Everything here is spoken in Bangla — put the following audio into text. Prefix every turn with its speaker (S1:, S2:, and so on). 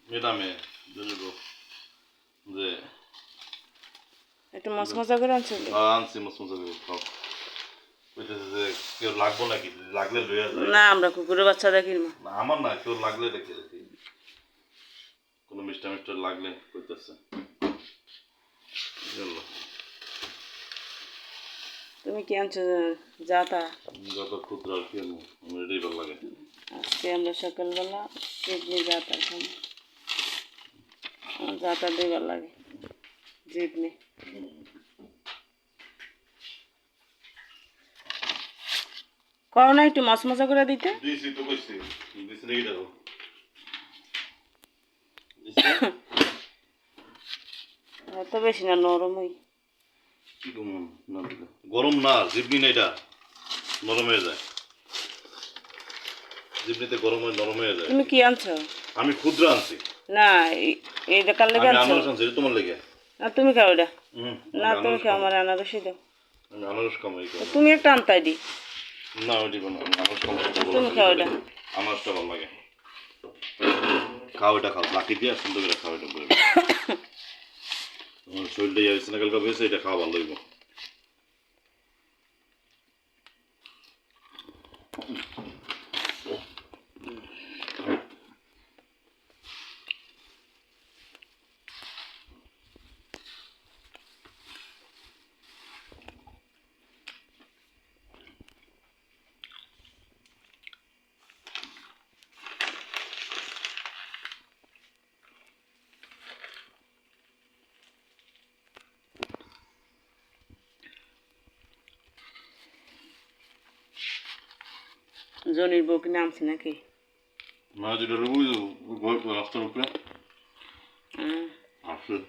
S1: ম্যাডামে জানিব যে
S2: একটু মশমশা করে আনছিল
S1: আনছি মসমসা করে খাও কইতেছে যে কেউ লাগবো নাকি লাগলে লইয়া যায়
S2: না আমরা কুকুরের বাচ্চা দেখি না
S1: না আমার না কেউ লাগলে দেখে দেখি কোনো মিষ্টার লাগলে কইতেছে
S2: তুমি কি আনছো যাতা
S1: যত ক্ষুদ্র আর কি আনবো আমার এটাই ভালো লাগে
S2: আজকে আমরা সকালবেলা জিবনি যাতা খাবো আমার যাতা দিয়ে ভালো লাগে জিবনি করো না একটু মশমশা করে দিতে
S1: দিছি তো কইছি দিছি নাকি দেখো
S2: এত বেশি না নরমই
S1: কি না গরম না জিবনি না এটা নরম হয়ে যায় জিবনিতে গরম হয়ে নরম হয়ে যায়
S2: তুমি কি আনছো
S1: আমি ক্ষুদ্র আনছি
S2: না এইটা কার লেগে
S1: আমি
S2: আনছো
S1: আনারস আনছি এটা তোমার লেগে
S2: না তুমি খাও এটা না
S1: আমি
S2: তুমি
S1: আনারস
S2: খাও
S1: খাবো।
S2: আমার আনারসই দাও
S1: আমি আনারস খাবো এই কারণে।
S2: তুমি একটা আনতাই দি
S1: না ওইটি কোনো আমি আনারস খাবো
S2: তুমি খাও এটা
S1: আনারসটা ভালো লাগে খাও এটা খাও লাকি দিয়ে সুন্দর করে খাও এটা করে তোমার শরীরটা যাচ্ছে না কালকে বেশি এটা খাওয়া ভালো লাগবে
S2: জনির বউ কিনে আনছি নাকি
S1: না যেটা রুবুই রাস্তার উপরে
S2: হুম
S1: আসলে